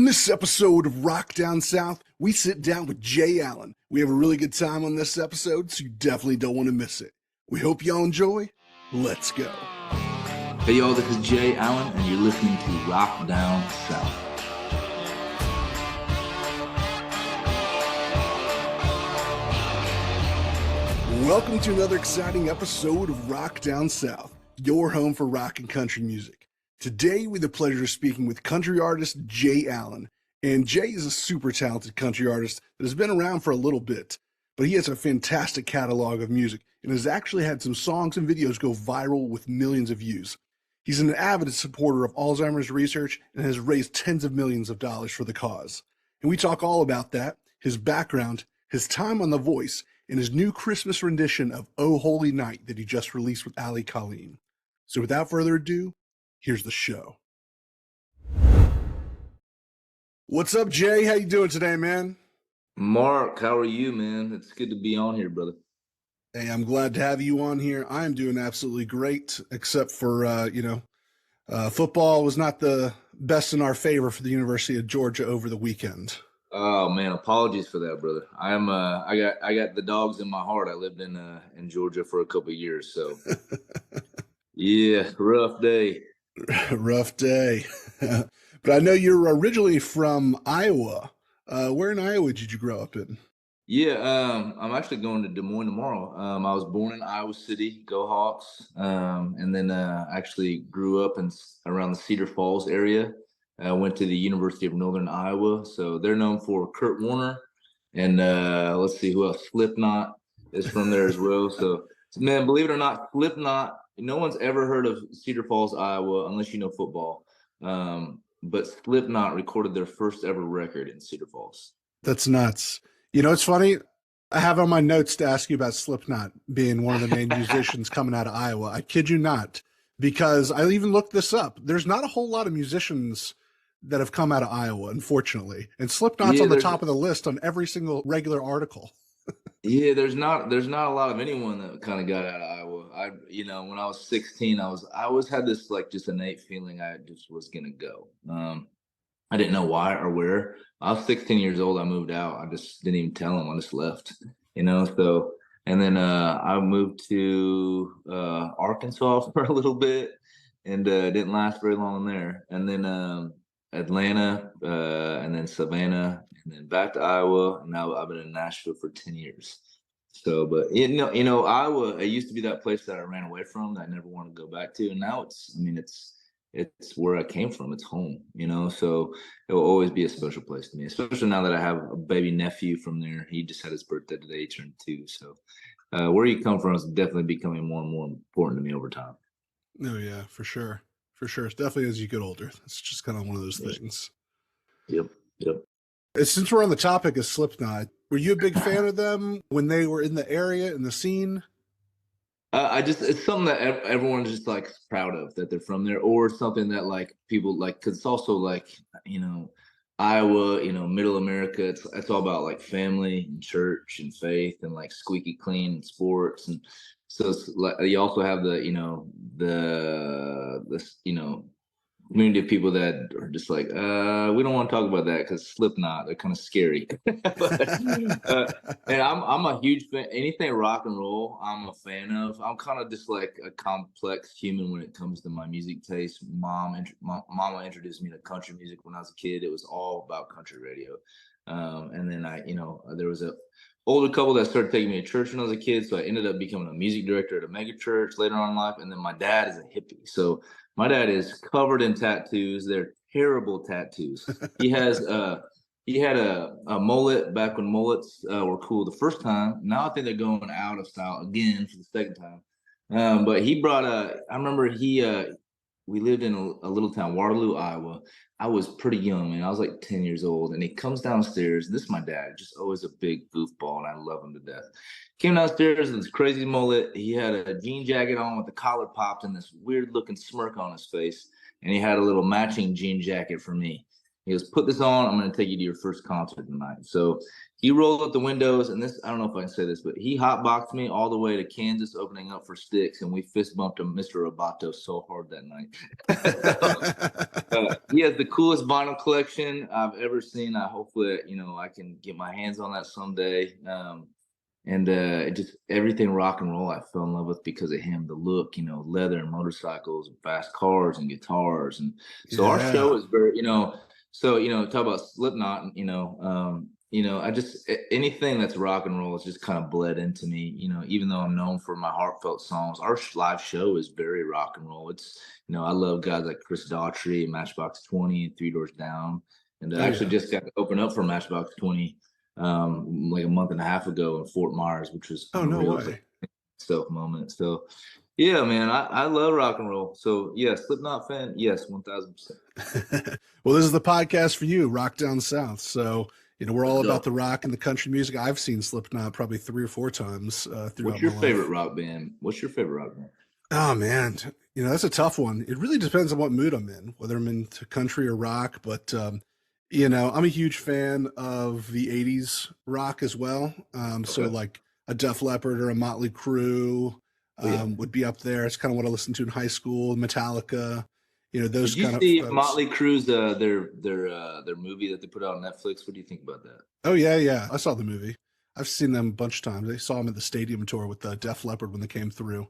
this episode of Rock Down South, we sit down with Jay Allen. We have a really good time on this episode, so you definitely don't want to miss it. We hope y'all enjoy. Let's go. Hey y'all, this is Jay Allen, and you're listening to Rock Down South. Welcome to another exciting episode of Rock Down South, your home for rock and country music. Today, we have the pleasure of speaking with country artist Jay Allen. And Jay is a super talented country artist that has been around for a little bit, but he has a fantastic catalog of music and has actually had some songs and videos go viral with millions of views. He's an avid supporter of Alzheimer's research and has raised tens of millions of dollars for the cause. And we talk all about that, his background, his time on The Voice, and his new Christmas rendition of Oh Holy Night that he just released with Allie Colleen. So without further ado, here's the show. What's up, Jay? How you doing today, man? Mark, how are you, man? It's good to be on here, brother. Hey, I'm glad to have you on here. I'm doing absolutely great, except for, football was not the best in our favor for the University of Georgia over the weekend. Oh man, apologies for that, brother. I got the dogs in my heart. I lived in Georgia for a couple of years, so yeah, rough day. Rough day. But I know you're originally from Iowa. Where in Iowa did you grow up in? Yeah, I'm actually going to Des Moines tomorrow. I was born in Iowa City, go Hawks, and then actually grew up around the Cedar Falls area. I went to the University of Northern Iowa, so they're known for Kurt Warner, and let's see who else. Slipknot is from there as well. So, man, believe it or not, Slipknot. No one's ever heard of Cedar Falls, Iowa, unless you know football. But Slipknot recorded their first ever record in Cedar Falls. That's nuts. You know, it's funny. I have on my notes to ask you about Slipknot being one of the main musicians coming out of Iowa. I kid you not, because I even looked this up. There's not a whole lot of musicians that have come out of Iowa, unfortunately. And Slipknot's on the top of the list on every single regular article. Yeah, there's not a lot of anyone that kind of got out of Iowa. When I was 16, I always had this like just innate feeling I just was gonna go. I didn't know why or where. I was 16 years old. I moved out. I just didn't even tell them. I just left, So, and then I moved to Arkansas for a little bit, and didn't last very long there. And then Atlanta, and then Savannah, and then back to Iowa. And now I've been in Nashville for 10 years. So, but Iowa, it used to be that place that I ran away from that I never wanted to go back to. And now it's where I came from. It's home, so it will always be a special place to me, especially now that I have a baby nephew from there. He just had his birthday today. He turned 2. So where you come from is definitely becoming more and more important to me over time. Oh, yeah, for sure. For sure. It's definitely as you get older. It's just kind of one of those things. Yep. Since we're on the topic of Slipknot, were you a big fan of them when they were in the area, in the scene? It's something that everyone's just like proud of that they're from there, or something that like people like, cause it's also like, Iowa, middle America, it's all about like family and church and faith and like squeaky clean and sports. And so it's like, you also have the community of people that are just like, we don't want to talk about that because Slipknot, they're kind of scary. And I'm a huge fan. Anything rock and roll, I'm a fan of. I'm kind of just like a complex human when it comes to my music taste. Mama introduced me to country music when I was a kid. It was all about country radio. And then there was a older couple that started taking me to church when I was a kid. So I ended up becoming a music director at a mega church later on in life. And then my dad is a hippie. So my dad is covered in tattoos. They're terrible tattoos. He had a mullet back when mullets were cool the first time. Now I think they're going out of style again for the second time. But he brought I remember we lived in a little town, Waterloo, Iowa. I was pretty young, man. I was like 10 years old. And he comes downstairs. This is my dad, just always a big goofball, and I love him to death. Came downstairs with this crazy mullet. He had a jean jacket on with the collar popped and this weird looking smirk on his face. And he had a little matching jean jacket for me. He goes, put this on. I'm going to take you to your first concert tonight. So he rolled up the windows, and this, I don't know if I can say this, but he hotboxed me all the way to Kansas, opening up for Styx, and we fist bumped him, Mr. Roboto, so hard that night. He has the coolest vinyl collection I've ever seen. Hopefully, I can get my hands on that someday. And just everything rock and roll I fell in love with because of him. The look, leather and motorcycles and fast cars and guitars. And so our show is very, so, talk about Slipknot, I just, anything that's rock and roll is just kind of bled into me, even though I'm known for my heartfelt songs. Our live show is very rock and roll. It's, I love guys like Chris Daughtry, Matchbox 20, and Three Doors Down. And I actually just got to open up for Matchbox 20 like a month and a half ago in Fort Myers, which was no way. Stuff moment. So yeah, man, I love rock and roll. So yeah, Slipknot fan, yes, 1000%. Well, this is the podcast for you, Rock Down South. So we're all about the rock and the country music. I've seen Slipknot probably 3 or 4 times throughout What's your my favorite life. rock band? What's your favorite rock band? Oh man, that's a tough one. It really depends on what mood I'm in, whether I'm into country or rock. But I'm a huge fan of the 80s rock as well. So like a Def Leppard or a Motley Crue would be up there. It's kind of what I listened to in high school. Metallica, those kind of. Did you see Motley Crue's their movie that they put out on Netflix? What do you think about that? Oh yeah, I saw the movie. I've seen them a bunch of times. I saw them at the stadium tour with Def Leppard when they came through.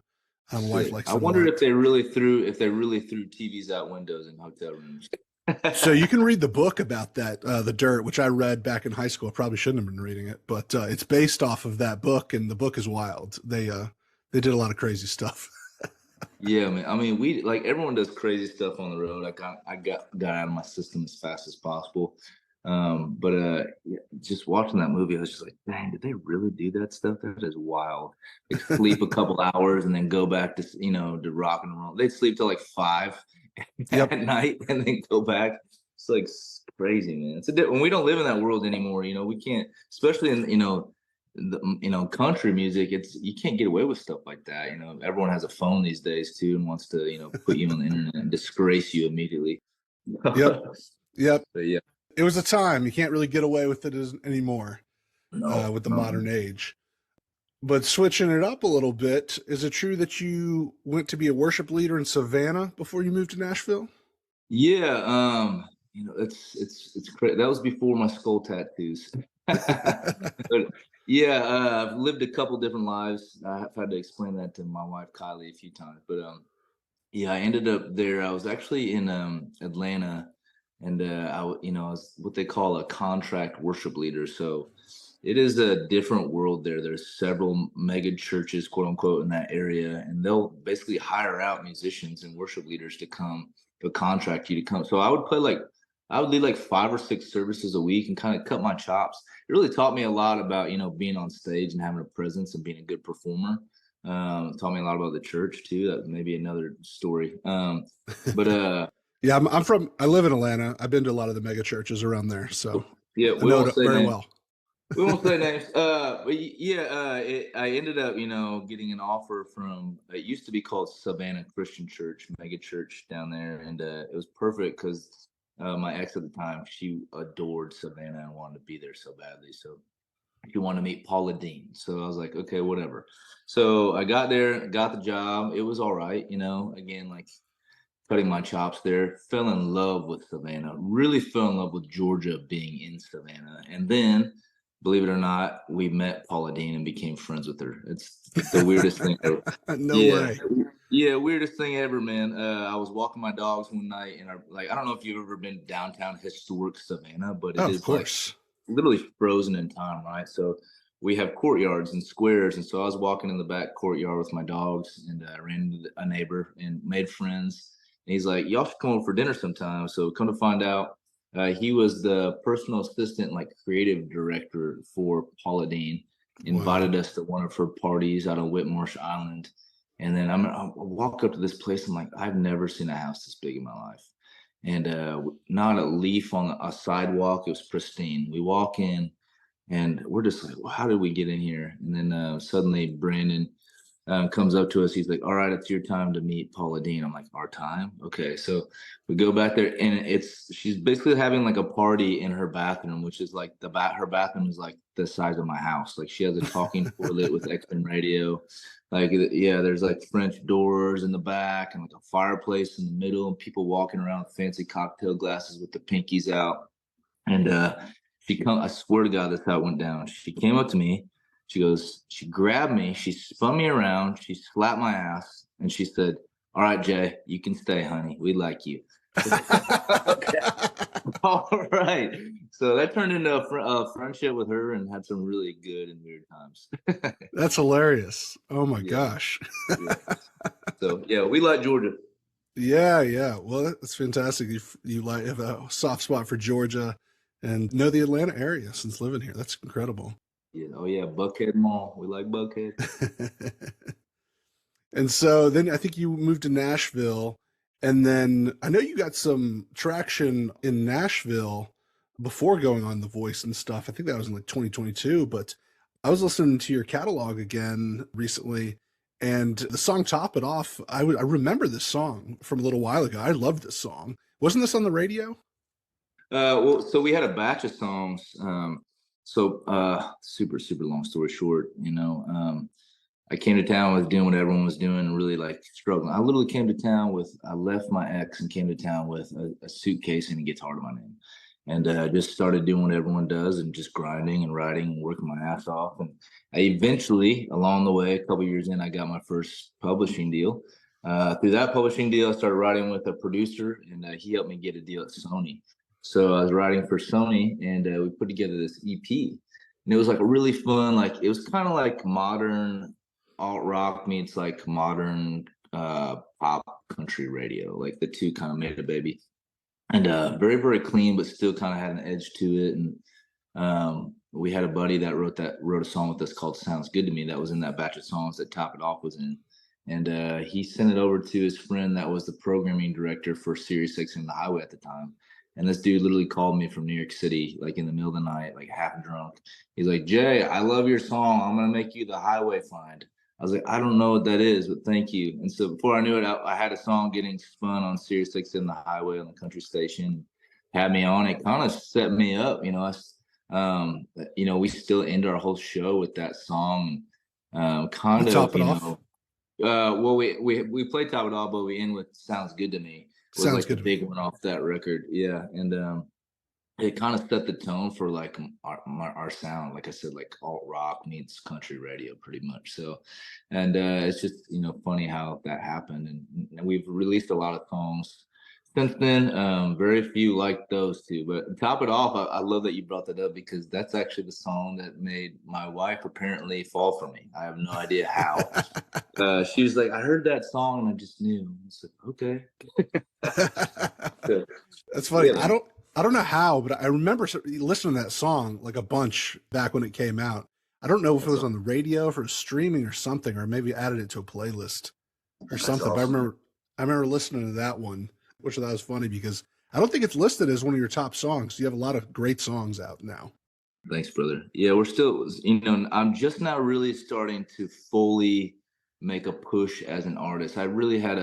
My wife likes them. I wondered if they really threw TVs out windows in hotel rooms. So you can read the book about that, The Dirt, which I read back in high school. I probably shouldn't have been reading it, but it's based off of that book, and the book is wild. They did a lot of crazy stuff. Yeah, man. I mean, we like everyone does crazy stuff on the road. I got out of my system as fast as possible. Just watching that movie, I was just like, dang, did they really do that stuff? That is wild. They sleep a couple hours and then go back to to rock and roll. They'd sleep till like 5 at night and then go back. It's like crazy, man. When we don't live in that world anymore, we can't, especially in country music, you can't get away with stuff like that. Everyone has a phone these days too and wants to put you on the internet and disgrace you immediately. Yep. But yeah, it was a time. You can't really get away with it anymore with the modern age. But switching it up a little bit, is it true that you went to be a worship leader in Savannah before you moved to Nashville? Yeah, it's crazy. That was before my skull tattoos. But yeah, I've lived a couple different lives. I've had to explain that to my wife Kylie a few times. But yeah, I ended up there. I was actually in Atlanta, and I was what they call a contract worship leader. So it is a different world there. There's several mega churches, quote unquote, in that area, and they'll basically hire out musicians and worship leaders to come to contract you to come. So I would lead like 5 or 6 services a week and kind of cut my chops. It really taught me a lot about, being on stage and having a presence and being a good performer. Taught me a lot about the church too. That may be another story. Yeah, I live in Atlanta. I've been to a lot of the mega churches around there. So yeah, we know it very well. We won't say names. I ended up, getting an offer from, it used to be called Savannah Christian Church, mega church down there. And it was perfect because my ex at the time, she adored Savannah and wanted to be there so badly. So she wanted to meet Paula Dean. So I was like, okay, whatever. So I got there, got the job. It was all right. Again, like cutting my chops there, fell in love with Savannah, really fell in love with Georgia being in Savannah. And then, believe it or not, we met Paula Dean and became friends with her. It's the weirdest thing ever. No way. Yeah, weirdest thing ever, man. I was walking my dogs one night, and I don't know if you've ever been downtown historic Savannah, but it is of course like literally frozen in time, right? So we have courtyards and squares, and so I was walking in the back courtyard with my dogs, and I ran into a neighbor and made friends. And he's like, "Y'all should come over for dinner sometime." So come to find out, he was the personal assistant, like creative director for Paula Dean. Invited us to one of her parties out on Whitmarsh Island. And then I walk up to this place. I'm like, I've never seen a house this big in my life. And not a leaf on a sidewalk. It was pristine. We walk in and we're just like, well, how did we get in here? And then suddenly Brandon comes up to us. He's like, all right, it's your time to meet Paula Deen. I'm like, our time? Okay. So we go back there, and she's basically having like a party in her bathroom, which is like her bathroom is like the size of my house. Like she has a talking toilet with XM radio. Like, yeah, there's like French doors in the back and like a fireplace in the middle, and people walking around with fancy cocktail glasses with the pinkies out. And I swear to God, that's how it went down. She came up to me. She grabbed me, she spun me around, she slapped my ass, and she said, all right, Jay, you can stay, honey. We like you. Okay. All right. So that turned into a friendship with her, and had some really good and weird times. That's hilarious. Oh my Yeah. gosh. Yeah. So yeah, we like Georgia. Yeah. Well, that's fantastic. You like have a soft spot for Georgia and know the Atlanta area since living here. That's incredible. Yeah. Oh yeah, Buckhead Mall. We like Buckhead. And so then I think you moved to Nashville, and then I know you got some traction in Nashville before going on The Voice and stuff. I think that was in like 2022, but I was listening to your catalog again recently, and the song Top It Off, I remember this song from a little while ago. I loved this song. Wasn't this on the radio? Well, so we had a batch of songs. Super, super long story short, I came to town, was doing what everyone was doing, and really like struggling. I literally came to town I left my ex and came to town with a suitcase and a guitar to my name. And just started doing what everyone does and just grinding and writing and working my ass off. And I eventually, along the way, a couple of years in, I got my first publishing deal. Through that publishing deal, I started writing with a producer, and he helped me get a deal at Sony. So I was writing for Sony, and we put together this EP. And it was like a really fun, like it was kind of like modern alt rock meets like modern pop country radio. Like the two kind of made a baby. And very, very clean, but still kind of had an edge to it. And we had a buddy that wrote a song with us called Sounds Good to Me that was in that batch of songs that Top It Off was in. And he sent it over to his friend that was the programming director for Sirius XM The Highway at the time. And this dude literally called me from New York City, like in the middle of the night, like half drunk. He's like, Jay, I love your song. I'm going to make you the highway find. I was like, I don't know what that is, but thank you. And so before I knew it, I had a song getting spun on Sirius XM The Highway on the country station, had me on it, kind of set me up. We still end our whole show with that song, kind of, Top It Off. Well, we played Top It Off, but we end with Sounds Good to Me. It was Sounds like good the to me. big one off that record. Yeah. And it kind of set the tone for like our sound. Like I said, like alt rock meets country radio pretty much. So, and it's just, funny how that happened. And we've released a lot of songs since then. Very few like those two, but Top It Off, I love that you brought that up because that's actually the song that made my wife apparently fall for me. I have no idea how. She was like, I heard that song and I just knew. It's like, okay. That's funny. Yeah. I don't know how, but I remember listening to that song like a bunch back when it came out. I don't know if it was on the radio, if it was streaming or something, or maybe added it to a playlist or something. Awesome. But I remember listening to that one, which I thought was funny because I don't think it's listed as one of your top songs. You have a lot of great songs out now. Thanks, brother. Yeah, we're still, I'm just now really starting to fully make a push as an artist. I really had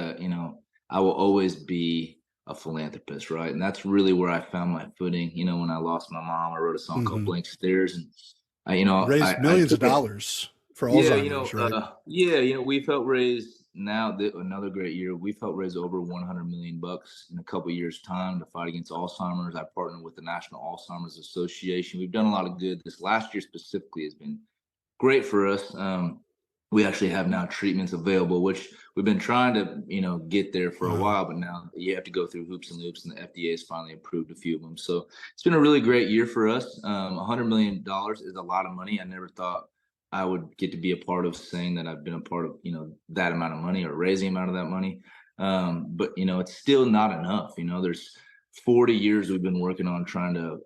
I will always be a philanthropist, right? And that's really where I found my footing. When I lost my mom, I wrote a song called Blank Stairs, and raised millions of dollars for Alzheimer's, right? We've helped raise another great year. We've helped raise over $100 million in a couple of years' time to fight against Alzheimer's. I partnered with the National Alzheimer's Association. We've done a lot of good. This last year specifically has been great for us. We actually have now treatments available, which we've been trying to, get there for a while, but now you have to go through hoops and loops, and the FDA has finally approved a few of them. So it's been a really great year for us. $100 million is a lot of money. I never thought I would get to be a part of saying that I've been a part of, that amount of money or raising amount of that money. But, it's still not enough. There's 40 years we've been working on trying to,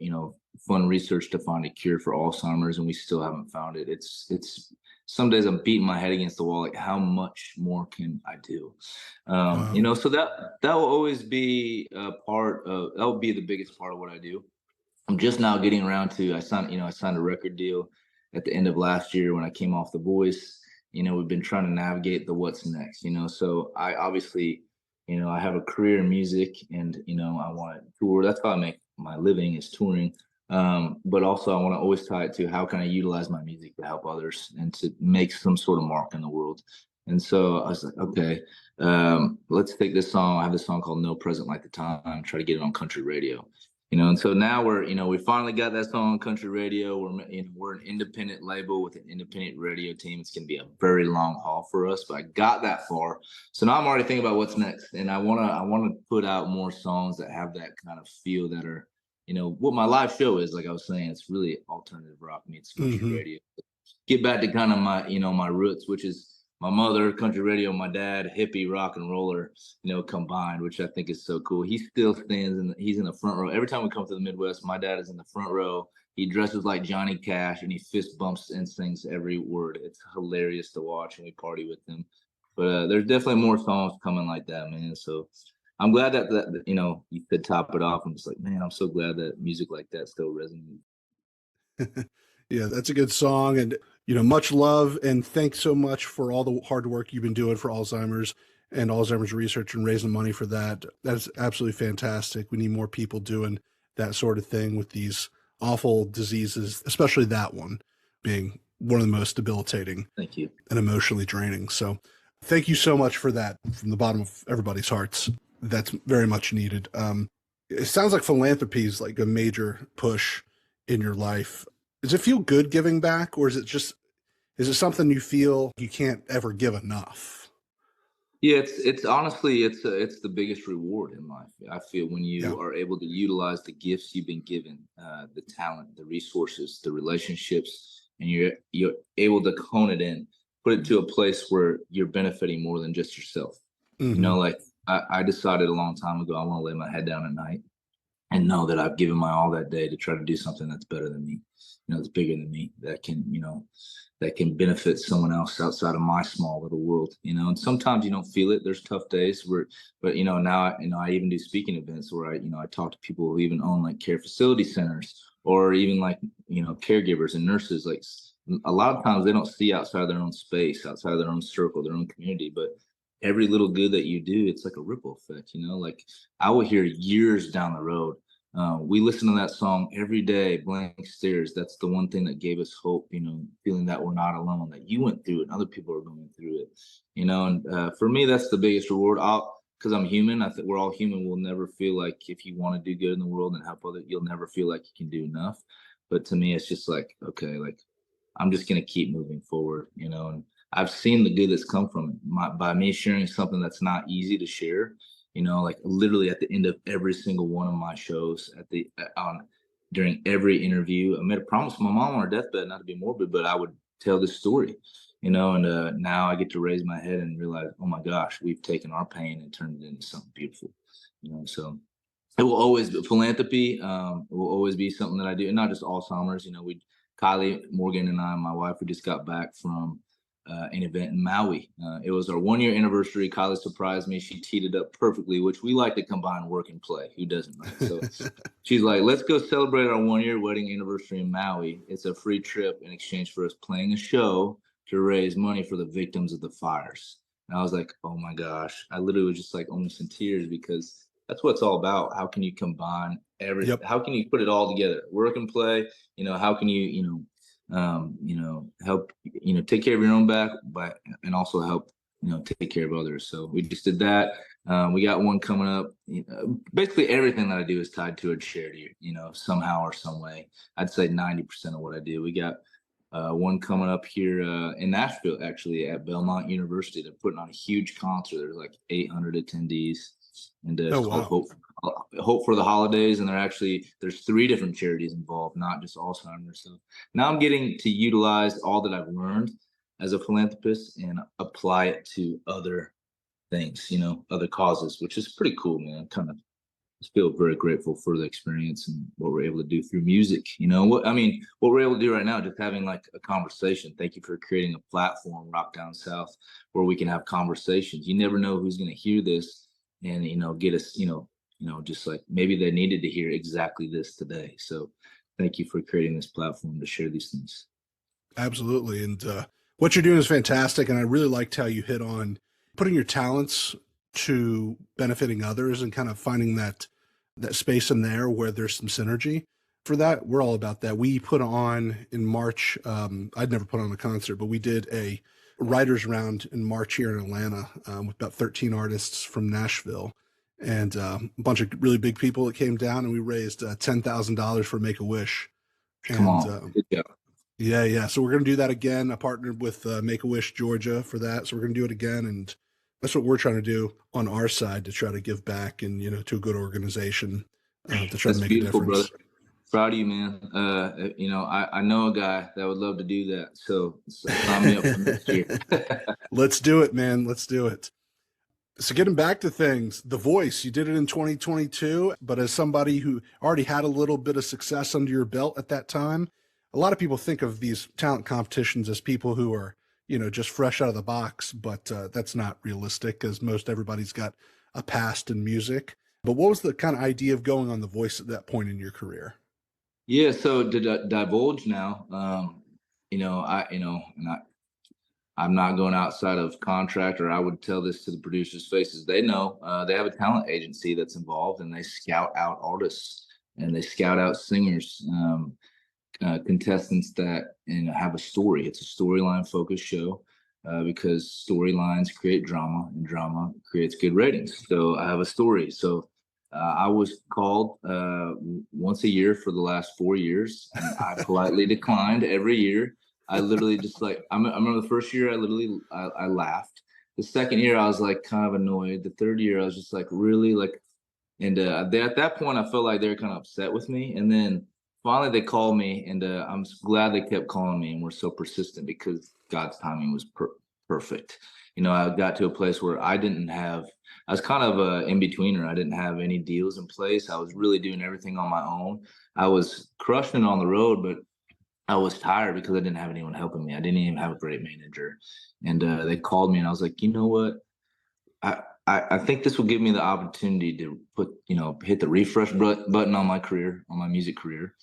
fund research to find a cure for Alzheimer's, and we still haven't found it. It's some days I'm beating my head against the wall, like how much more can I do? So that will always be a part of, that will be the biggest part of what I do. I'm just now getting around to, I signed a record deal at the end of last year when I came off The Voice. we've been trying to navigate the what's next, so I obviously, I have a career in music, and I want to tour. That's how I make my living, is touring. But also I want to always tie it to how can I utilize my music to help others and to make some sort of mark in the world. And so I was like, okay, let's take this song. I have this song called No Present Like the Time, try to get it on country radio. And so now we finally got that song on country radio. We're an independent label with an independent radio team. It's going to be a very long haul for us, but I got that far. So now I'm already thinking about what's next. And I want to put out more songs that have that kind of feel, that are, what my live show is. Like I was saying, it's really alternative rock meets country radio. Get back to kind of my, my roots, which is my mother, country radio, my dad, hippie rock and roller, combined, which I think is so cool. He still stands he's in the front row. Every time we come to the Midwest, my dad is in the front row. He dresses like Johnny Cash and he fist bumps and sings every word. It's hilarious to watch, and we party with him. But there's definitely more songs coming like that, man. So I'm glad that you could top it off. I'm just like, man, I'm so glad that music like that still resonates. Yeah, that's a good song. And, much love, and thanks so much for all the hard work you've been doing for Alzheimer's and Alzheimer's research and raising money for that. That's absolutely fantastic. We need more people doing that sort of thing with these awful diseases, especially that one being one of the most debilitating. Thank you. And emotionally draining. So thank you so much for that from the bottom of everybody's hearts. That's very much needed. It sounds like philanthropy is like a major push in your life. Does it feel good giving back, or is it something you feel you can't ever give enough? Yeah, it's honestly, it's the biggest reward in life. I feel when you are able to utilize the gifts you've been given, the talent, the resources, the relationships, and you're able to hone it in, put it to a place where you're benefiting more than just yourself. Like I decided a long time ago, I want to lay my head down at night and know that I've given my all that day to try to do something that's better than me, that's bigger than me, that can benefit someone else outside of my small little world, and sometimes you don't feel it. There's tough days but now, I even do speaking events where I talk to people who even own like care facility centers, or even like, caregivers and nurses. Like a lot of times they don't see outside of their own space, outside of their own circle, their own community, but every little good that you do, it's like a ripple effect, like I will hear years down the road. We listen to that song every day, Blank Stares. That's the one thing that gave us hope, feeling that we're not alone, that you went through it and other people are going through it, and for me, that's the biggest reward. Because I'm human. I think we're all human. We'll never feel like, if you want to do good in the world and help others, you'll never feel like you can do enough. But to me, it's just like, okay, like I'm just going to keep moving forward, and I've seen the good that's come from it by me sharing something that's not easy to share. Like literally at the end of every single one of my shows, during every interview, I made a promise to my mom on her deathbed not to be morbid, but I would tell this story, and now I get to raise my head and realize, oh my gosh, we've taken our pain and turned it into something beautiful, so it will always be philanthropy. It will always be something that I do, and not just Alzheimer's. Kylie Morgan and I, my wife, we just got back from an event in Maui. It was our 1-year anniversary. Kylie surprised me. She teed it up perfectly, which we like to combine work and play. Who doesn't, right? So she's like, let's go celebrate our 1-year wedding anniversary in Maui. It's a free trip in exchange for us playing a show to raise money for the victims of the fires. And I was like, oh my gosh. I literally was just like almost in tears, because that's what it's all about. How can you combine everything? Yep. How can you put it all together? Work and play. How can you, help, take care of your own back, and also help, take care of others. So we just did that. We got one coming up. Basically everything that I do is tied to a charity, somehow or some way. I'd say 90% of what I do. We got one coming up here in Nashville, actually, at Belmont University. They're putting on a huge concert. There's like 800 attendees, and it's called Hope for the Holidays. And there's 3 different charities involved, not just Alzheimer's. So now I'm getting to utilize all that I've learned as a philanthropist and apply it to other things, other causes, which is pretty cool, man. Kind of just feel very grateful for the experience and what we're able to do through music. What we're able to do right now, just having like a conversation. Thank you for creating a platform, Rock Down South, where we can have conversations. You never know who's going to hear this and, get us, just like maybe they needed to hear exactly this today. So thank you for creating this platform to share these things. Absolutely. And What you're doing is fantastic, and I really liked how you hit on putting your talents to benefiting others and kind of finding that space in there where there's some synergy. For that, we're all about that. We put on in March. I'd never put on a concert, but we did a writers round in March here in Atlanta with about 13 artists from Nashville and a bunch of really big people that came down, and we raised $10,000 for Make a Wish. Come And on. Good job. yeah, yeah. So we're going to do that again. I partnered with Make a Wish Georgia for that. So we're going to do it again. And that's what we're trying to do on our side to try to give back and, to a good organization to try to That's make a beautiful, difference. brother. Proud of you, man. I know a guy that would love to do that. So sign me up for next year. Let's do it, man. Let's do it. So getting back to things, The Voice, you did it in 2022, but as somebody who already had a little bit of success under your belt at that time, a lot of people think of these talent competitions as people who are, just fresh out of the box, but that's not realistic because most everybody's got a past in music. But what was the kind of idea of going on The Voice at that point in your career? Yeah. So to divulge now, I'm not going outside of contract, or I would tell this to the producers' faces. They know they have a talent agency that's involved, and they scout out artists and they scout out singers, contestants that have a story. It's a storyline focused show because storylines create drama, and drama creates good ratings. So I have a story. So I was called once a year for the last 4 years, and I politely declined every year. I literally just I remember the first year I laughed. The second year I was like kind of annoyed. The third year I was just like really like, and at that point I felt like they were kind of upset with me. And then finally they called me, and I'm glad they kept calling me and were so persistent because God's timing was perfect. I got to a place where I was kind of a in-betweener. I didn't have any deals in place. I was really doing everything on my own. I was crushing it on the road, but I was tired because I didn't have anyone helping me. I didn't even have a great manager. And they called me, and I was like, you know what? I think this will give me the opportunity to hit the refresh button on my career, on my music career,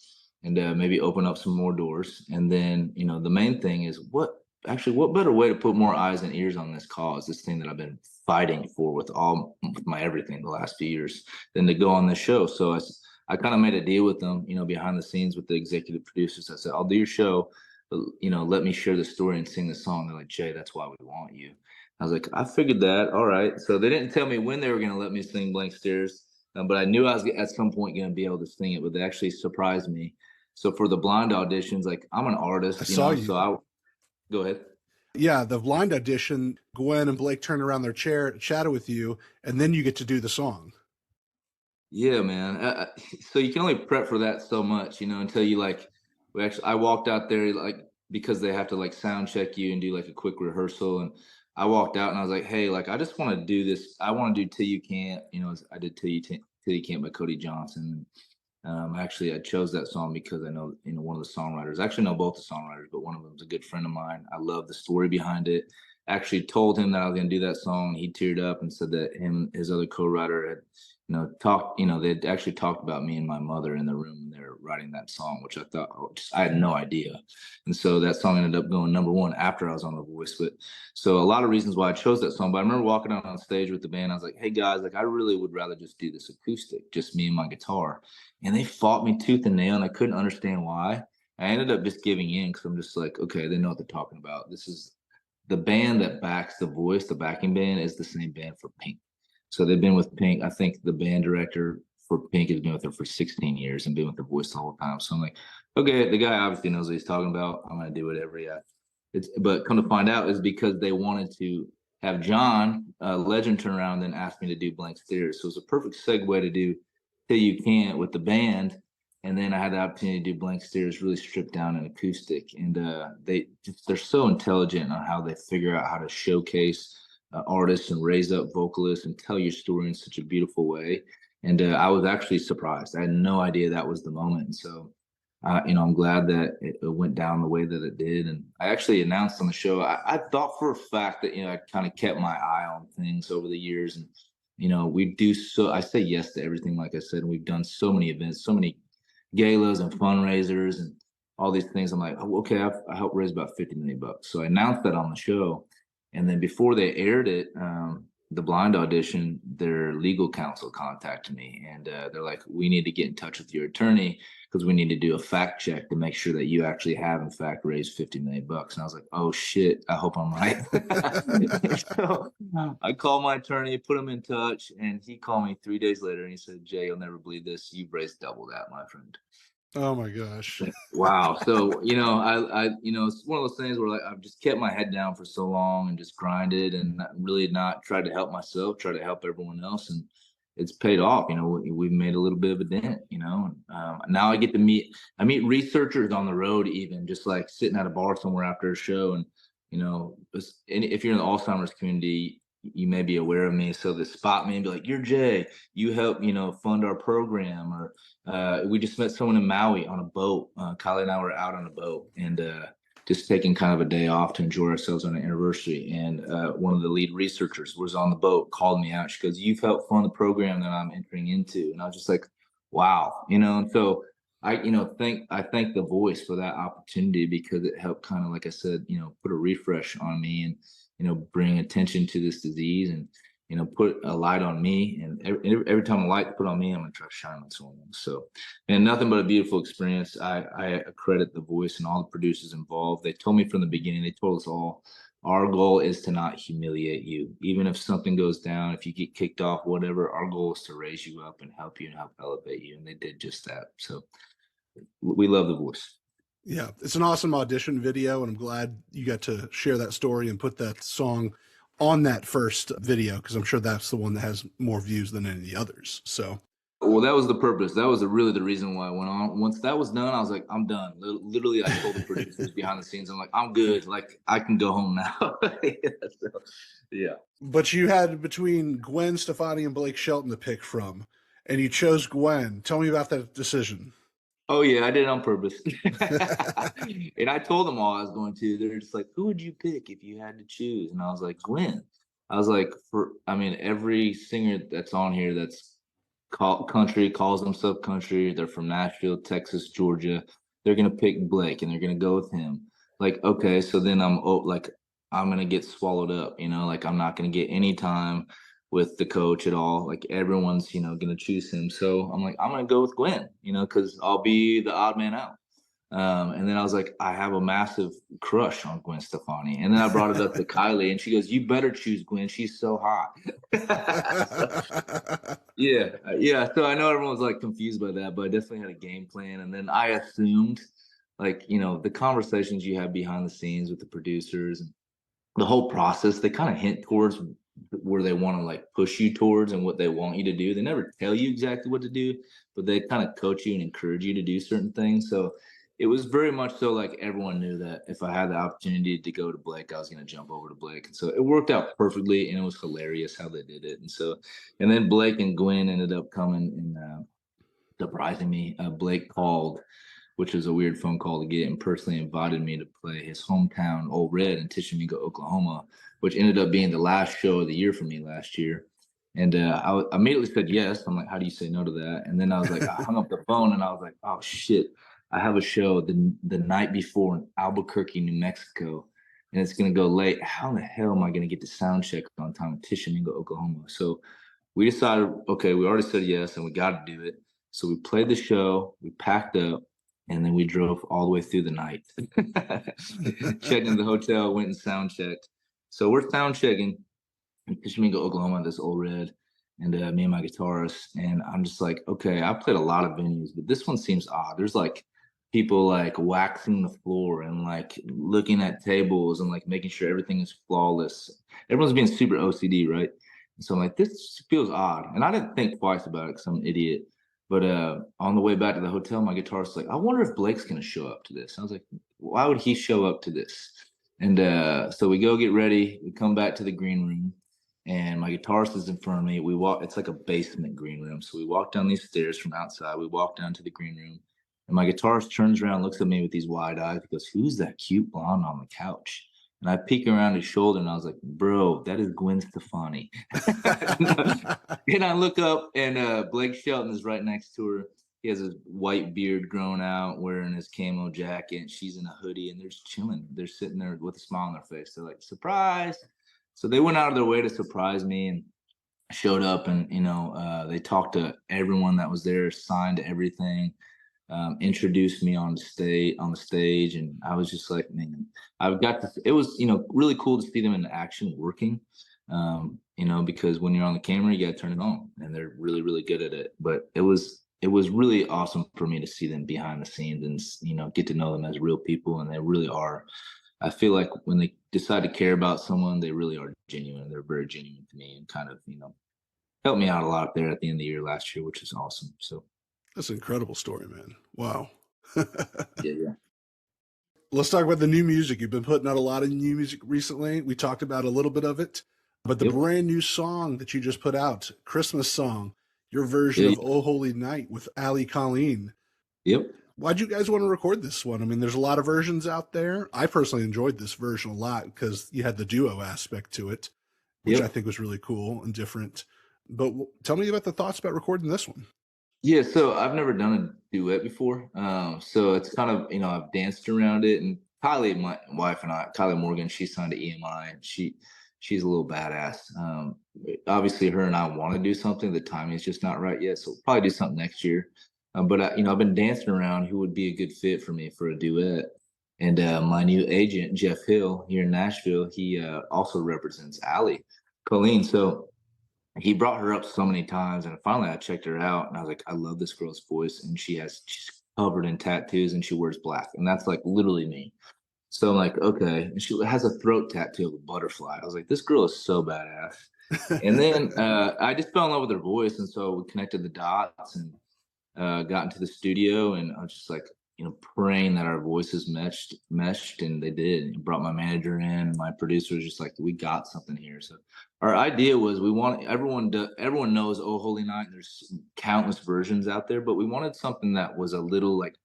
and maybe open up some more doors. And then, the main thing is what better way to put more eyes and ears on this cause, this thing that I've been fighting for with my everything the last few years, than to go on this show. So I kind of made a deal with them, behind the scenes with the executive producers. I said, I'll do your show, but, let me share the story and sing the song. They're like, Jay, that's why we want you. I was like, I figured that. All right. So they didn't tell me when they were going to let me sing Blank Stares, but I knew I was at some point going to be able to sing it, but they actually surprised me. So for the blind auditions, like I'm an artist, I saw you. So I go ahead. Yeah, the blind audition, Gwen and Blake turn around their chair, chatted with you, and then you get to do the song. Yeah, man. So you can only prep for that so much, until you I walked out there because they have to sound check you and do a quick rehearsal. And I walked out and I was like, hey, I just want to do this. I want to do Till You Can't, I did Till You Can't by Cody Johnson. Actually, I chose that song because I know, one of the songwriters. I actually know both the songwriters, but one of them is a good friend of mine. I love the story behind it. Actually told him that I was going to do that song. He teared up and said that his other co-writer had, they'd actually talked about me and my mother in the room when they were writing that song, which I thought, I had no idea. And so that song ended up going #1 after I was on The Voice. But so a lot of reasons why I chose that song. But I remember walking out on stage with the band. I was like, hey guys, I really would rather just do this acoustic, just me and my guitar. And they fought me tooth and nail, and I couldn't understand why. I ended up just giving in because I'm just like, okay, they know what they're talking about. This is the band that backs The Voice. The backing band is the same band for Pink. So they've been with Pink. I think the band director for Pink has been with her for 16 years and been with The Voice the whole time. So I'm like, okay, the guy obviously knows what he's talking about. I'm going to do whatever. Yeah. But come to find out is because they wanted to have John Legend turn around and then ask me to do Blank Stares. So it's a perfect segue to do Till You Can't with the band. And then I had the opportunity to do Blank Stares, really stripped down and acoustic. And they're so intelligent on how they figure out how to showcase artists and raise up vocalists and tell your story in such a beautiful way. And I was actually surprised. I had no idea that was the moment. And so, I'm glad that it went down the way that it did. And I actually announced on the show, I thought for a fact that, I kind of kept my eye on things over the years. And, I say yes to everything, like I said, and we've done so many events, so many galas and fundraisers. And all these things. I'm like, oh, okay, I helped raise about 50 million bucks. So I announced that on the show. And then before they aired it, the blind audition, their legal counsel contacted me, and they're like, we need to get in touch with your attorney because we need to do a fact check to make sure that you actually have in fact raised 50 million bucks. And I was like, oh shit, I hope I'm right. So I called my attorney, put him in touch, and he called me 3 days later and he said, Jay, you'll never believe this, you've raised double that, my friend. Oh my gosh. Wow. So, it's one of those things where like I've just kept my head down for so long and just grinded and really not tried to help myself, try to help everyone else. And it's paid off. We've made a little bit of a dent, now I get to I meet researchers on the road, even just like sitting at a bar somewhere after a show. And, if you're in the Alzheimer's community, you may be aware of me. So they spot me and be like, you're Jay, you help, fund our program. Or we just met someone in Maui on a boat. Kylie and I were out on a boat and just taking kind of a day off to enjoy ourselves on an anniversary. And one of the lead researchers was on the boat, called me out. She goes, you've helped fund the program that I'm entering into. And I was just like, wow, and so I thank The Voice for that opportunity, because it helped kind of, like I said, put a refresh on me and, bring attention to this disease and, put a light on me. And every time a light put on me, I'm going to try to shine on someone else. So, and nothing but a beautiful experience. I credit The Voice and all the producers involved. They told me from the beginning, they told us all, our goal is to not humiliate you. Even if something goes down, if you get kicked off, whatever, our goal is to raise you up and help you and help elevate you. And they did just that. So we love The Voice. Yeah, it's an awesome audition video, and I'm glad you got to share that story and put that song on that first video, because I'm sure that's the one that has more views than any of the others. So, well, that was the purpose. That was really the reason why I went on. Once that was done, I was like, I'm done. Literally, I told the producers behind the scenes, I'm like, I'm good. Like, I can go home now. Yeah. But you had between Gwen Stefani and Blake Shelton to pick from, and you chose Gwen. Tell me about that decision. Oh yeah, I did it on purpose. And I told them all I was going to. They're just like, who would you pick if you had to choose? And I was like, Gwen. I was like, every singer that's on here that's country, calls themselves country, they're from Nashville, Texas, Georgia, they're gonna pick Blake and they're gonna go with him. Like, okay, so then I'm gonna get swallowed up, like I'm not gonna get any time with the coach at all. Like everyone's, gonna choose him. So I'm like, I'm gonna go with Gwen, because I'll be the odd man out. And then I was like, I have a massive crush on Gwen Stefani. And then I brought it up to Kylie, and she goes, you better choose Gwen. She's so hot. Yeah. So I know everyone's like confused by that, but I definitely had a game plan. And then I assumed, like, the conversations you have behind the scenes with the producers and the whole process, they kind of hint towards where they want to like push you towards and what they want you to do. They never tell you exactly what to do, but they kind of coach you and encourage you to do certain things. So it was very much so like everyone knew that if I had the opportunity to go to Blake, I was going to jump over to Blake. And so it worked out perfectly, and it was hilarious how they did it. And then Blake and Gwen ended up coming and surprising me. Blake called, which was a weird phone call to get, and personally invited me to play his hometown, Old Red, in Tishomingo, Oklahoma, which ended up being the last show of the year for me last year. And I immediately said yes. I'm like, how do you say no to that? And then I was like, I hung up the phone and I was like, oh shit, I have a show the night before in Albuquerque, New Mexico, and it's going to go late. How in the hell am I going to get to sound check on time in Tishomingo, Oklahoma? So we decided, okay, we already said yes and we got to do it. So we played the show, we packed up, and then we drove all the way through the night. Checked into the hotel, went and sound checked. So we're sound checking in Tishomingo, Oklahoma, this Old Red, and me and my guitarist. And I'm just like, okay, I played a lot of venues, but this one seems odd. There's like people like waxing the floor and like looking at tables and like making sure everything is flawless. Everyone's being super OCD, right? And so I'm like, this feels odd. And I didn't think twice about it because I'm an idiot. But on the way back to the hotel, my guitarist was like, I wonder if Blake's going to show up to this. I was like, why would he show up to this? And so we go get ready. We come back to the green room, and my guitarist is in front of me. We walk. It's like a basement green room. So we walk down these stairs from outside. We walk down to the green room, and my guitarist turns around, looks at me with these wide eyes. He goes, who's that cute blonde on the couch? And I peek around his shoulder, and I was like, bro, that is Gwen Stefani. And I look up, and Blake Shelton is right next to her. he has his white beard grown out, wearing his camo jacket, and she's in a hoodie, and they're just chilling. They're sitting there with a smile on their face. They're like, surprise. So they went out of their way to surprise me and showed up, and they talked to everyone that was there, signed everything, introduced me on the stage, and I was just like, man, I've got to. It was really cool to see them in action working, because when you're on the camera, you got to turn it on, and they're really really good at it. But it was really awesome for me to see them behind the scenes and get to know them as real people, and they really are. I feel like when they decide to care about someone, they really are genuine. They're very genuine to me, and kind of helped me out a lot there at the end of the year last year, which is awesome. So That's an incredible story, man. Wow. yeah. Let's talk about the new music. You've been putting out a lot of new music recently. We talked about a little bit of it, but the Yep. brand new song that you just put out, Christmas song, your version Yeah. of Oh Holy Night with Allie Colleen. Yep. Why'd you guys want to record this one? I mean, there's a lot of versions out there. I personally enjoyed this version a lot because you had the duo aspect to it, which Yep. I think was really cool and different. But tell me about the thoughts about recording this one. Yeah, so I've never done a duet before. So it's kind of, I've danced around it, and Kylie, my wife, and Kylie Morgan, she signed to EMI, and she's a little badass. Obviously her and I want to do something. The timing is just not right yet. So we'll probably do something next year. But I've been dancing around who would be a good fit for me for a duet. And my new agent, Jeff Hill, here in Nashville, he also represents Allie Colleen. So he brought her up so many times, and finally I checked her out, and I was like, I love this girl's voice, and she's covered in tattoos, and she wears black, and that's like literally me. So I'm like, okay, and she has a throat tattoo of a butterfly. I was like, this girl is so badass. And then I just fell in love with her voice, and so we connected the dots and got into the studio, and I was just like, praying that our voices meshed, and they did. And brought my manager in, my producer was just like, we got something here. So our idea was we want everyone knows Oh Holy Night. There's countless versions out there, but we wanted something that was a little like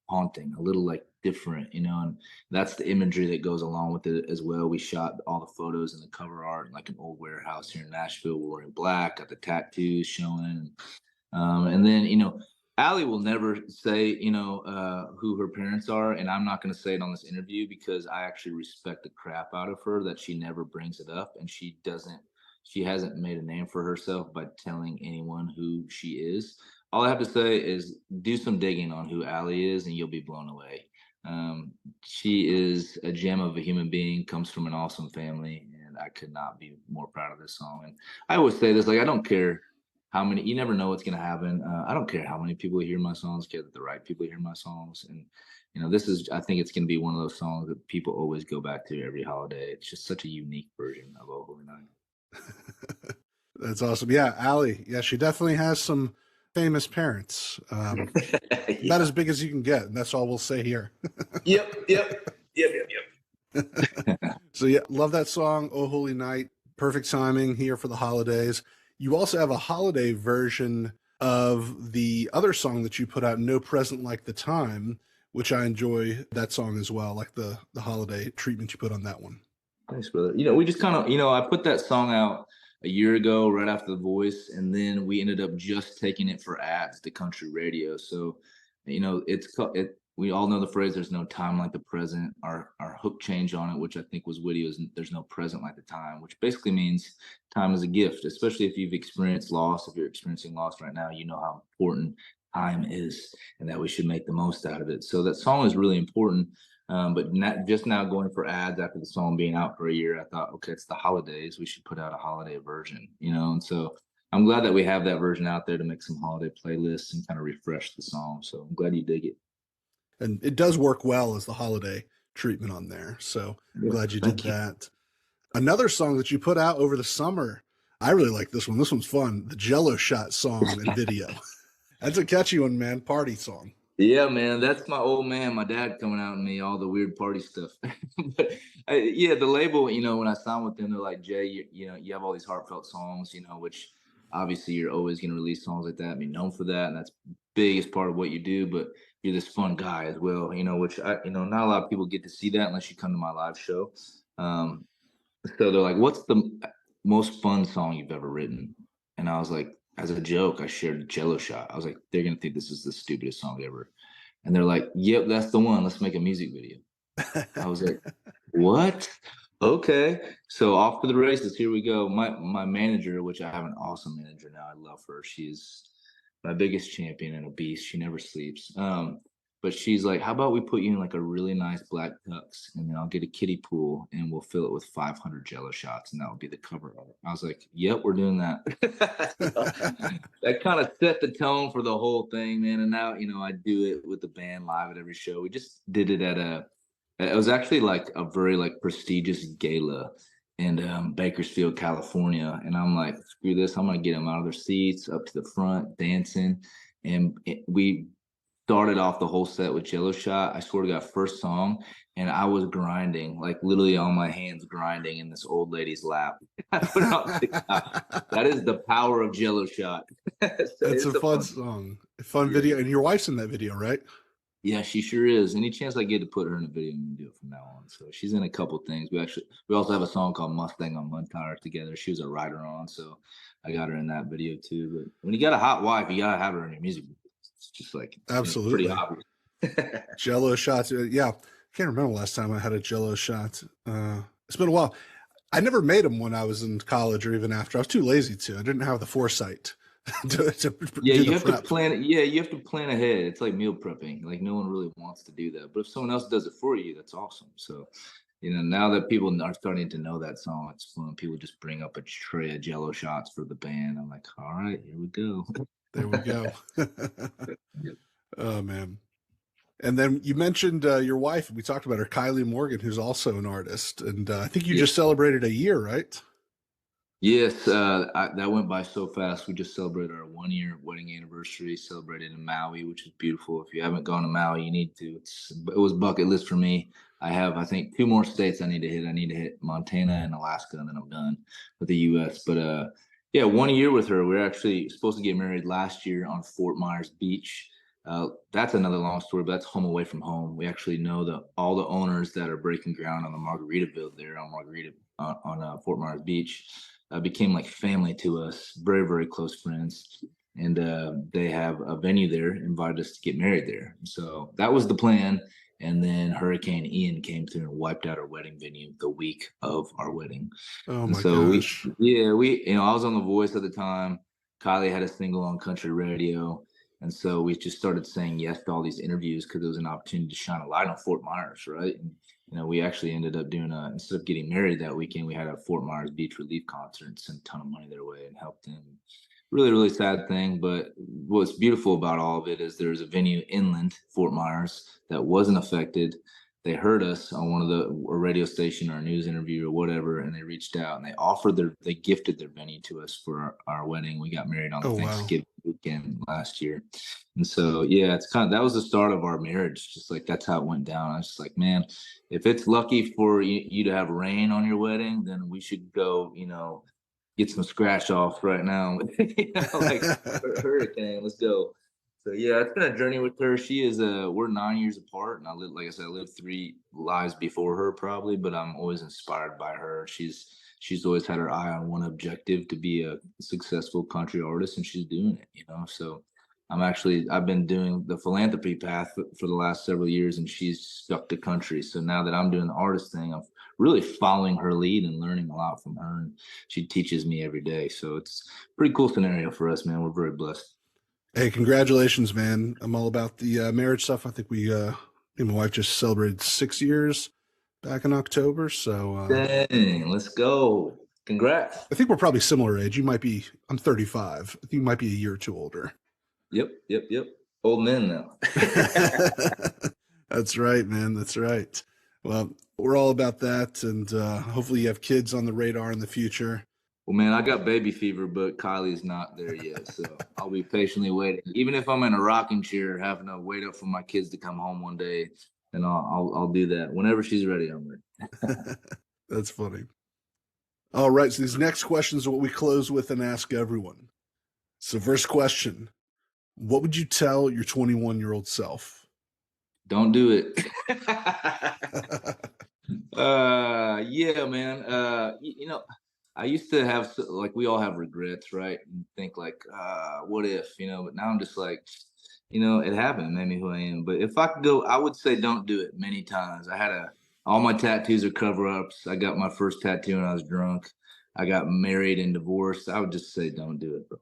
haunting, a little like different, and that's the imagery that goes along with it as well. We shot all the photos and the cover art in like an old warehouse here in Nashville. We're wearing black, got the tattoos showing. And then, Allie will never say, who her parents are. And I'm not going to say it on this interview because I actually respect the crap out of her that she never brings it up. And she hasn't made a name for herself by telling anyone who she is. All I have to say is do some digging on who Allie is, and you'll be blown away. She is a gem of a human being, comes from an awesome family, and I could not be more proud of this song. And I always say this, like, I don't care how many, you never know what's going to happen. I don't care how many people hear my songs, care that the right people hear my songs. And, I think it's going to be one of those songs that people always go back to every holiday. It's just such a unique version of Oh Holy Night. That's awesome. Yeah, Allie. Yeah, she definitely has some famous parents. Yeah. About as big as you can get. And that's all we'll say here. Yep. So yeah, love that song, Oh Holy Night. Perfect timing here for the holidays. You also have a holiday version of the other song that you put out, No Present Like the Time, which I enjoy that song as well, like the holiday treatment you put on that one. Thanks, brother. We just kind of, I put that song out a year ago, right after The Voice, and then we ended up just taking it for ads to country radio. So, we all know the phrase, there's no time like the present. Our hook change on it, which I think was witty, was there's no present like the time, which basically means time is a gift, especially if you've experienced loss. If you're experiencing loss right now, you know how important time is and that we should make the most out of it. So that song is really important. But not just now going for ads after the song being out for a year, I thought, okay, it's the holidays. We should put out a holiday version, and so I'm glad that we have that version out there to make some holiday playlists and kind of refresh the song. So I'm glad you dig it. And it does work well as the holiday treatment on there. So I'm glad you did that. Another song that you put out over the summer, I really like this one. This one's fun. The Jello Shot song and video. That's a catchy one, man. Party song. Yeah, man, that's my old man, my dad, coming out in me, all the weird party stuff. But yeah, the label, when I signed with them, they're like, Jay, you have all these heartfelt songs, which obviously you're always going to release songs like that, be known for that, and that's biggest part of what you do. But you're this fun guy as well, which not a lot of people get to see that unless you come to my live show. So they're like, what's the most fun song you've ever written? And I was like, as a joke, I shared a Jello shot. I was like, they're gonna think this is the stupidest song ever. And they're like, yep, that's the one. Let's make a music video. I was like, what? Okay. So off to the races. Here we go. My manager, which I have an awesome manager now. I love her. She's my biggest champion and a beast. She never sleeps. But she's like, how about we put you in like a really nice black tux, and then I'll get a kiddie pool and we'll fill it with 500 Jello shots, and that will be the cover art. I was like, yep, we're doing that. That kind of set the tone for the whole thing, man. And now, I do it with the band live at every show. We just did it at it was actually like a very like prestigious gala in Bakersfield, California. And I'm like, screw this. I'm going to get them out of their seats up to the front dancing. And we started off the whole set with Jello Shot. I swear to God, first song, and I was grinding, like literally on my hands grinding in this old lady's lap. I put it on TikTok. That is the power of Jello Shot. That's a fun song, a fun video. And your wife's in that video, right? Yeah, she sure is. Any chance I get to put her in a video, I'm gonna do it from now on. So she's in a couple things. We also have a song called Mustang on Mud Tire together. She was a writer on, so I got her in that video too. But when you got a hot wife, you gotta have her in your music video. It's just like Absolutely pretty obvious. Jello shots. Yeah, I can't remember the last time I had a Jello shot. It's been a while. I never made them when I was in college or even after. I was too lazy to. I didn't have the foresight. You have to plan. Yeah, you have to plan ahead. It's like meal prepping. Like no one really wants to do that, but if someone else does it for you, that's awesome. So, now that people are starting to know that song, it's fun. People just bring up a tray of Jello shots for the band. I'm like, all right, here we go. There we go. Oh man. And then you mentioned your wife. We talked about her, Kylie Morgan, who's also an artist, and I think you just celebrated a year, right? Yes, that went by so fast. We just celebrated our 1-year wedding anniversary, celebrated in Maui, which is beautiful. If you haven't gone to Maui, you need to. It was bucket list for me. I have, I think, 2 more states I need to hit. I need to hit Montana and Alaska, and then I'm done with the U.S. But yeah, 1 year with her. We were actually supposed to get married last year on Fort Myers Beach. That's another long story, but that's home away from home. We actually know all the owners that are breaking ground on the Margaritaville there on Fort Myers Beach. Became like family to us, very, very close friends. And they have a venue there, invited us to get married there. So that was the plan. And then Hurricane Ian came through and wiped out our wedding venue the week of our wedding. Oh And my so gosh. I was on The Voice at the time. Kylie had a single on country radio. And so we just started saying yes to all these interviews because it was an opportunity to shine a light on Fort Myers, right? And we actually ended up doing instead of getting married that weekend, we had a Fort Myers Beach relief concert and sent a ton of money their way and helped them. Really, really sad thing. But what's beautiful about all of it is there's a venue inland, Fort Myers, that wasn't affected. They heard us on one of a radio station or a news interview or whatever, and they reached out and they gifted their venue to us for our wedding. We got married on Thanksgiving weekend last year. And so, yeah, that was the start of our marriage. Just like, that's how it went down. I was just like, man, if it's lucky for you to have rain on your wedding, then we should go, get some scratch off right now. Like hurricane, let's go. So yeah, it's been a journey with her. She is we're 9 years apart, and like I said, I lived 3 lives before her probably, but I'm always inspired by her. She's always had her eye on one objective, to be a successful country artist, and she's doing it, So I've been doing the philanthropy path for the last several years, and she's stuck to country. So now that I'm doing the artist thing, I'm really following her lead and learning a lot from her, and she teaches me every day. So it's a pretty cool scenario for us, man. We're very blessed. Hey, congratulations, man. I'm all about the marriage stuff. I think me and my wife just celebrated 6 years back in October. So dang, let's go. Congrats. I think we're probably similar age. I'm 35. I think you might be a year or two older. Yep. Old men now. That's right, man. That's right. Well, we're all about that. And hopefully you have kids on the radar in the future. Well, man, I got baby fever, but Kylie's not there yet. So I'll be patiently waiting. Even if I'm in a rocking chair, having to wait up for my kids to come home one day, then I'll do that. Whenever she's ready, I'm ready. That's funny. All right. So these next questions are what we close with and ask everyone. So first question, what would you tell your 21-year-old self? Don't do it. Yeah, man. I used to have like we all have regrets, right? And think like, what if, But now I'm just like, it happened, it made me who I am. But if I could go, I would say don't do it many times. All my tattoos are cover ups. I got my first tattoo when I was drunk. I got married and divorced. I would just say don't do it, bro.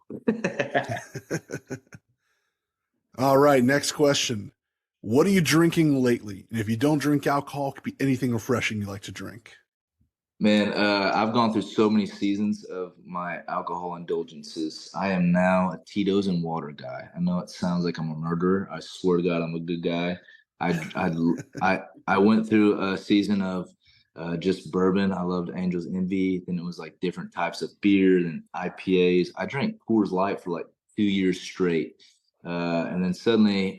All right, next question. What are you drinking lately? And if you don't drink alcohol, it could be anything refreshing you like to drink. Man, I've gone through so many seasons of my alcohol indulgences. I am now a Tito's and water guy. I know it sounds like I'm a murderer. I swear to God, I'm a good guy. I went through a season of just bourbon. I loved Angel's Envy. Then it was like different types of beer and IPAs. I drank Coors Light for like 2 years straight. And then suddenly,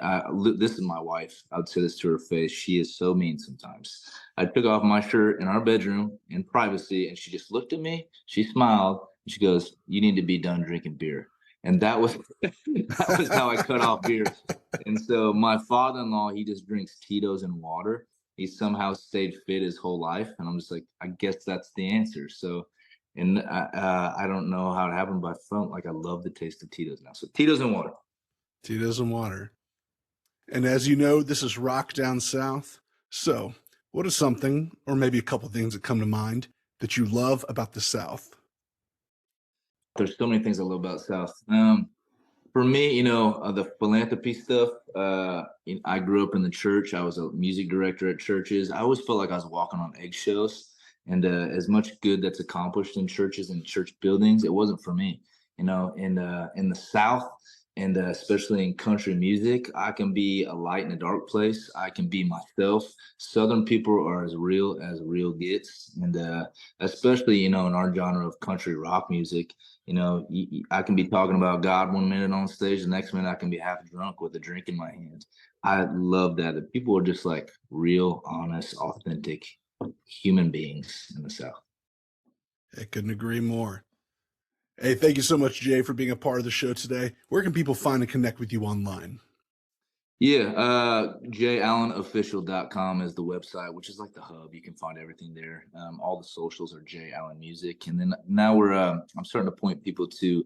this is my wife. I would say this to her face. She is so mean sometimes. I took off my shirt in our bedroom in privacy, and she just looked at me. She smiled, and she goes, "You need to be done drinking beer." And that was that was how I cut off beer. And so my father-in-law, he just drinks Tito's and water. He somehow stayed fit his whole life, and I'm just like, I guess that's the answer. So, and I don't know how it happened, but I felt like I love the taste of Tito's now. So Tito's and water. Tito's and water. And as you know, this is Rock Down South. So, what is something, or maybe a couple things that come to mind, that you love about the South? There's so many things I love about South. For me, the philanthropy stuff. I grew up in the church. I was a music director at churches. I always felt like I was walking on eggshells. And as much good that's accomplished in churches and church buildings, it wasn't for me. In the South, and especially in country music, I can be a light in a dark place. I can be myself. Southern people are as real gets, and especially in our genre of country rock music. I can be talking about God 1 minute on stage, the next minute I can be half drunk with a drink in my hand. I love that people are just like real, honest, authentic human beings in the South. I couldn't agree more. Hey, thank you so much, Jay, for being a part of the show today. Where can people find and connect with you online? Yeah,jallenofficial.com is the website, which is like the hub. You can find everything there. All the socials are J Allen Music. And then now I'm starting to point people to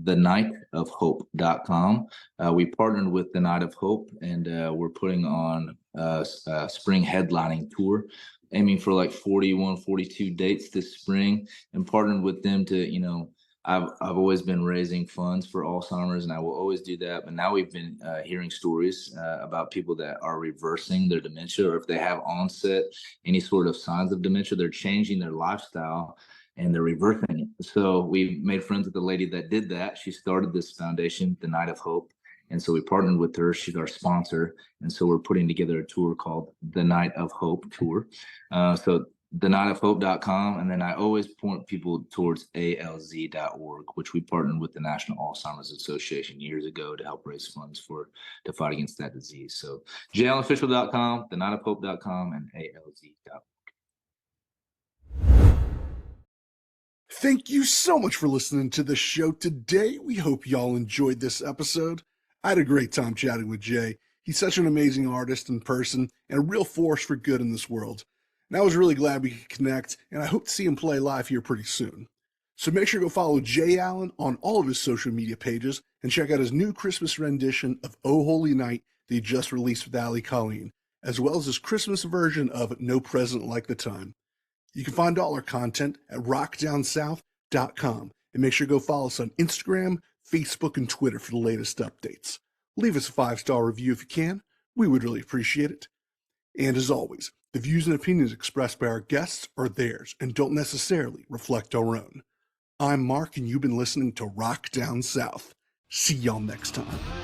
thenightofhope.com. We partnered with the Night of Hope, and we're putting on a spring headlining tour, aiming for like 41, 42 dates this spring, and partnered with them to, I've always been raising funds for Alzheimer's, and I will always do that. But now we've been hearing stories about people that are reversing their dementia, or if they have onset, any sort of signs of dementia, they're changing their lifestyle and they're reversing it. So we made friends with the lady that did that. She started this foundation, the Night of Hope. And so we partnered with her. She's our sponsor. And so we're putting together a tour called the Night of Hope Tour. So thenightofhope.com, and then I always point people towards alz.org, which we partnered with the National Alzheimer's Association years ago to help raise funds to fight against that disease. So jallenofficial.com, thenightofhope.com, and alz.org. Thank you so much for listening to the show today. We hope y'all enjoyed this episode. I had a great time chatting with Jay. He's such an amazing artist in person and a real force for good in this world. And I was really glad we could connect, and I hope to see him play live here pretty soon. So make sure to go follow Jay Allen on all of his social media pages and check out his new Christmas rendition of Oh Holy Night that he just released with Allie Colleen, as well as his Christmas version of No Present Like the Time. You can find all our content at rockdownsouth.com, and make sure to go follow us on Instagram, Facebook, and Twitter for the latest updates. Leave us a 5-star review if you can. We would really appreciate it. And as always, the views and opinions expressed by our guests are theirs and don't necessarily reflect our own. I'm Mark, and you've been listening to Rock Down South. See y'all next time.